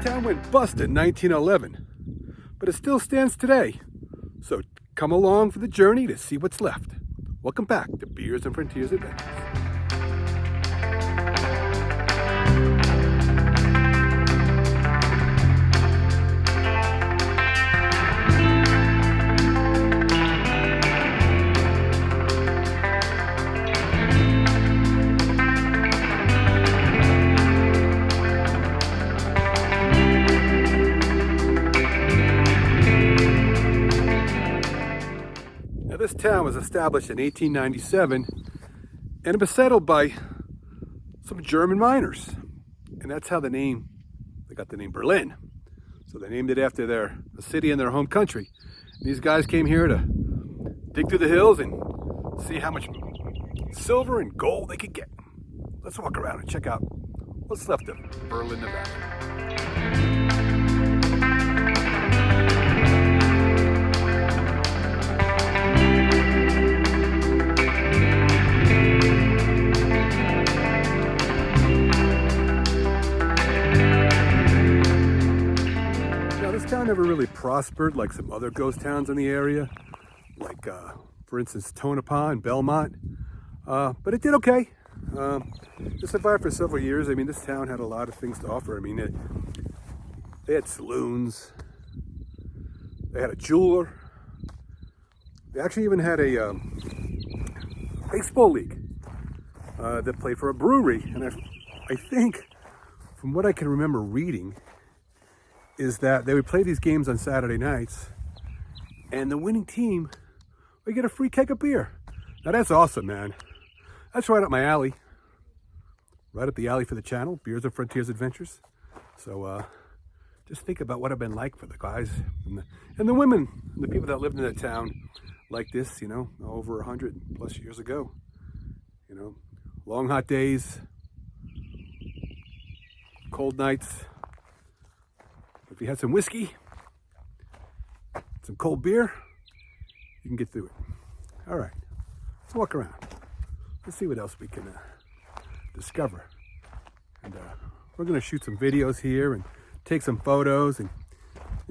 town went bust in 1911, but it still stands today. So come along for the journey to see what's left. Welcome back to Beers and Frontiers Adventures. This town was established in 1897 and it was settled by some German miners. And that's how they got the name Berlin. So they named it after a city in their home country. And these guys came here to dig through the hills and see how much silver and gold they could get. Let's walk around and check out what's left of Berlin, Nevada. Town never really prospered like some other ghost towns in the area, like for instance Tonopah and Belmont, but it did okay. It survived for several years. I mean, this town had a lot of things to offer. I mean, they had saloons, they had a jeweler, they actually even had a baseball league that played for a brewery. And I think, from what I can remember reading, is that they would play these games on Saturday nights and the winning team would get a free keg of beer. Now that's awesome, man. That's right up my alley. Right up the alley for the channel, Beers and Frontiers Adventures. So just think about what I've been like for the guys and the women, and the people that lived in that town like this, you know, over 100 plus years ago. You know, long hot days, cold nights. If you had some whiskey, some cold beer, you can get through it. All right, let's walk around. Let's see what else we can discover. And we're gonna shoot some videos here and take some photos and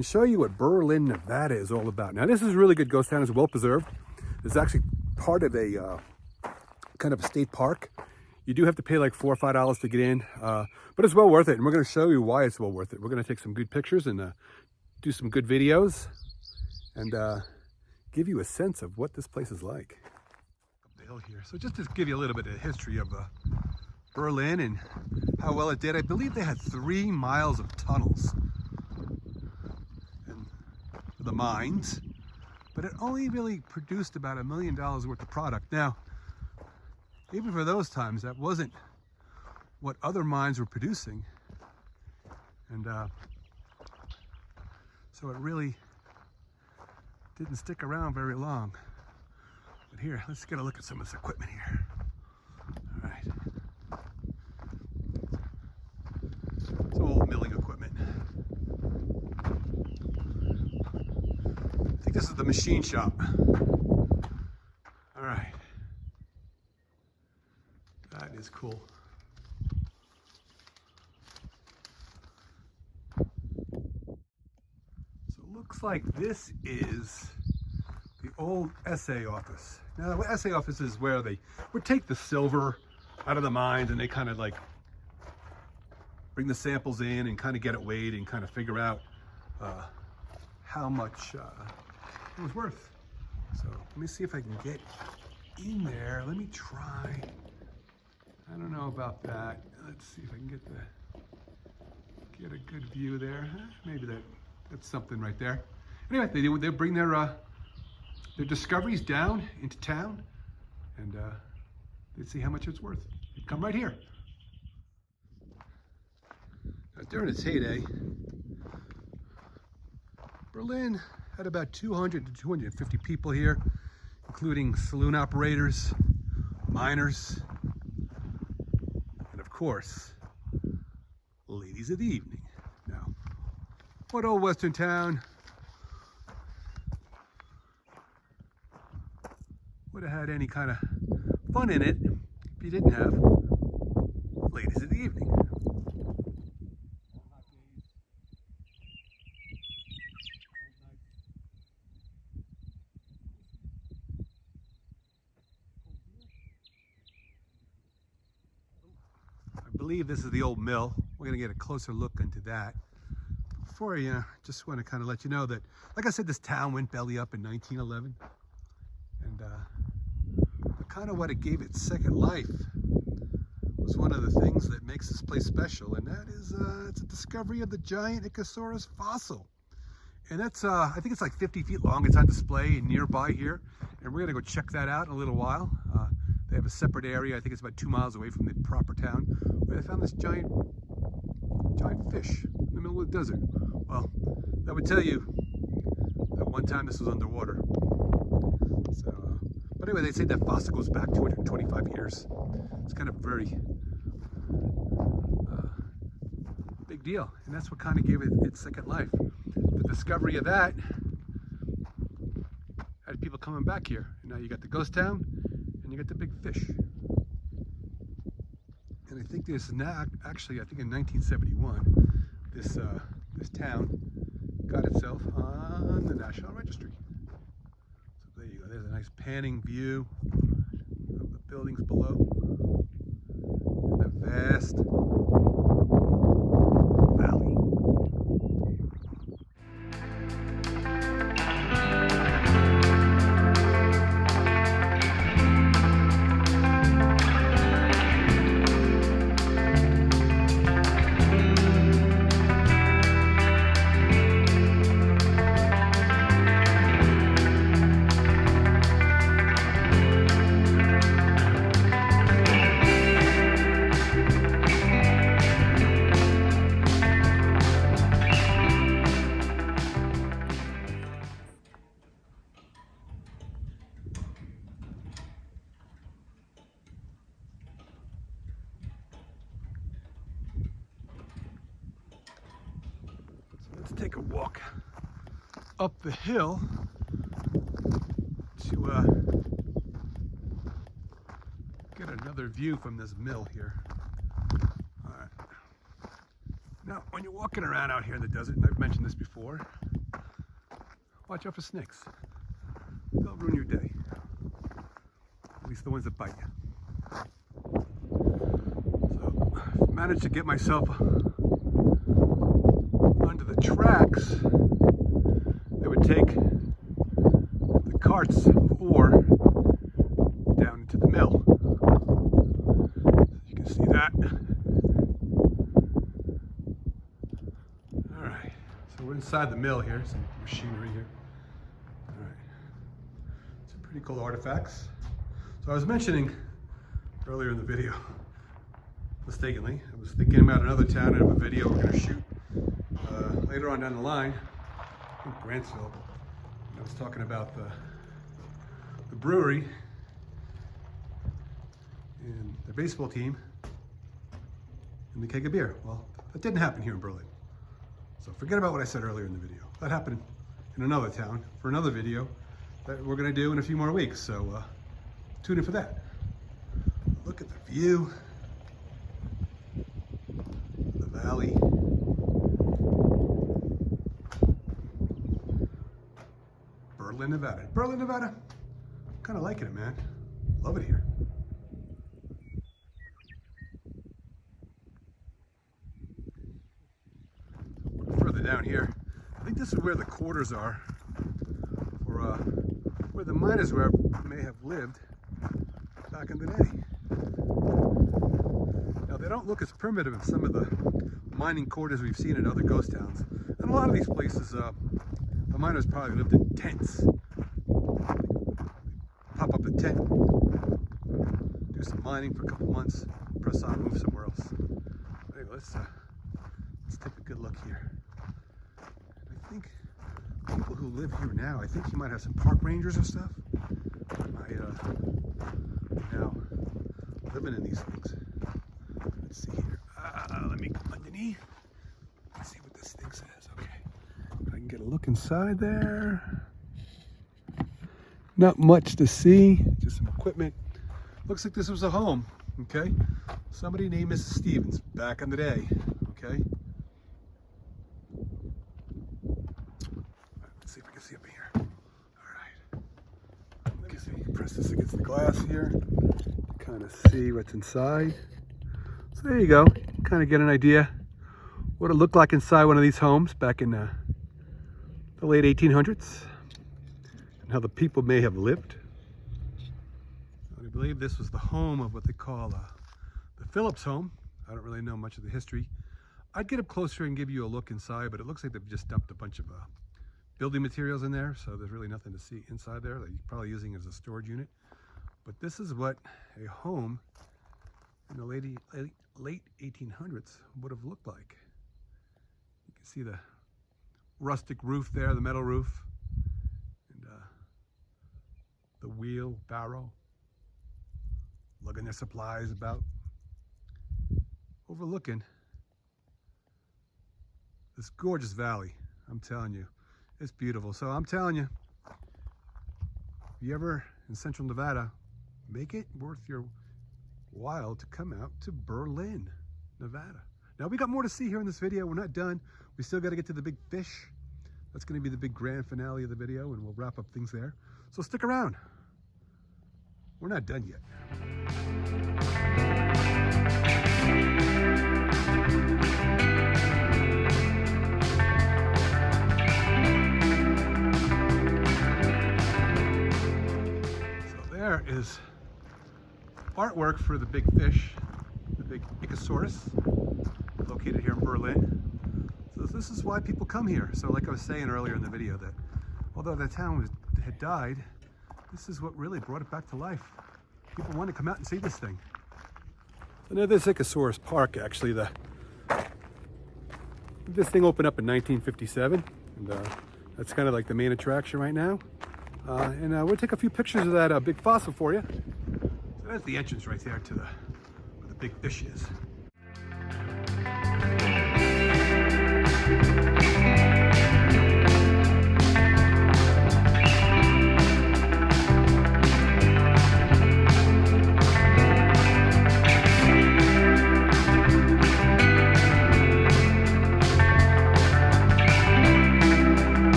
show you what Berlin, Nevada is all about. Now this is a really good ghost town. It's well preserved. It's actually part of a kind of a state park. You do have to pay like $4 or $5 to get in, but it's well worth it. And we're going to show you why it's well worth it. We're going to take some good pictures and do some good videos and give you a sense of what this place is like. Up the hill here. So just to give you a little bit of history of Berlin and how well it did, I believe they had 3 miles of tunnels and the mines, but it only really produced about $1 million worth of product. Now, even for those times, that wasn't what other mines were producing. And so it really didn't stick around very long. But here, let's get a look at some of this equipment here. All right. It's old milling equipment. I think this is the machine shop. All right. That is cool. So it looks like this is the old assay office. Now the assay office is where they would take the silver out of the mines and they kind of like bring the samples in and kind of get it weighed and kind of figure out how much it was worth. So let me see if I can get in there. Let me try. I don't know about that. Let's see if I can get a good view there. Maybe that's something right there. Anyway, they bring their discoveries down into town, and they'd see how much it's worth. They'd come right here. Now, during its heyday, Berlin had about 200 to 250 people here, including saloon operators, miners, of course, ladies of the evening. Now, what old western town would have had any kind of fun in it if you didn't have ladies of the evening? believe this is the old mill. We're gonna get a closer look into that. Before you, just want to kind of let you know that, like I said, this town went belly up in 1911, and kind of what it gave its second life was one of the things that makes this place special, and that is it's a discovery of the giant ichthyosaur fossil. And that's, I think it's like 50 feet long. It's on display nearby here, and we're gonna go check that out in a little while. They have a separate area, I think it's about 2 miles away from the proper town, where they found this giant fish in the middle of the desert. Well, that would tell you that one time this was underwater. So, but anyway, they say that fossil goes back 225 years. It's kind of a very big deal, and that's what kind of gave it its second life. The discovery of that had people coming back here, and now you got the ghost town and you got the big fish. And I think this is now, actually, I think in 1971, this town got itself on the National Registry. So there you go. There's a nice panning view of the buildings below and the vast valley. Let's take a walk up the hill to get another view from this mill here. All right. Now, when you're walking around out here in the desert, and I've mentioned this before, watch out for snakes. They'll ruin your day. At least the ones that bite you. So, I've managed to get myself onto the tracks that would take the carts of ore down into the mill. You can see that. All right, so we're inside the mill here, some machinery here. All right, some pretty cool artifacts. So I was mentioning earlier in the video, mistakenly, I was thinking about another town and a video we're gonna shoot later on down the line, I think Grantsville. I was talking about the brewery and the baseball team and the keg of beer. Well, that didn't happen here in Berlin. So forget about what I said earlier in the video. That happened in another town for another video that we're gonna do in a few more weeks. So tune in for that. Look at the view, the valley. Berlin, Nevada. Kind of liking it, man. Love it here. Further down here, I think this is where the quarters are, or where the miners may have lived back in the day. Now, they don't look as primitive as some of the mining quarters we've seen in other ghost towns. And a lot of these places, the miners probably lived in tents. Pop up a tent, do some mining for a couple months, press on, move somewhere else. Anyway, let's take a good look here. I think people who live here now, I think you might have some park rangers or stuff. Might now living in these things. Let's see here. Let me come underneath. Let's see what this thing says. Okay, if I can get a look inside there. Not much to see, just some equipment. Looks like this was a home, okay? Somebody named Mrs. Stevens back in the day, okay? Let's see if we can see up here. All right. Let me see, press this against the glass here to kind of see what's inside. So there you go. Kind of get an idea what it looked like inside one of these homes back in the late 1800s and how the people may have lived. I believe this was the home of what they call the Phillips home. I don't really know much of the history. I'd get up closer and give you a look inside, but it looks like they've just dumped a bunch of building materials in there, so there's really nothing to see inside there. They're probably using it as a storage unit. But this is what a home in the late 1800s would have looked like. You can see the rustic roof there, the metal roof, and the wheelbarrow, lugging their supplies about, overlooking this gorgeous valley. I'm telling you, it's beautiful. So I'm telling you, if you ever in Central Nevada, make it worth your while to come out to Berlin, Nevada. Now we got more to see here in this video. We're not done. We still got to get to the big fish. That's going to be the big grand finale of the video, and we'll wrap up things there. So stick around. We're not done yet. So there is artwork for the big fish, the big ichthyosaur, located here in Berlin. So this is why people come here. So like I was saying earlier in the video, that although the town had died, this is what really brought it back to life. People want to come out and see this thing. So now this ichthyosaur park, actually, this thing opened up in 1957, and that's kind of like the main attraction right now. And we'll take a few pictures of that big fossil for you. So that's the entrance right there to where the big fish is.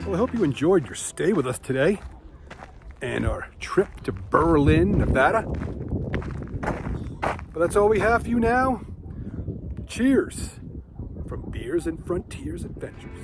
Well, I hope you enjoyed your stay with us today and our trip to Berlin, Nevada. But that's all we have for you now. Cheers from Beers and Frontiers Adventures.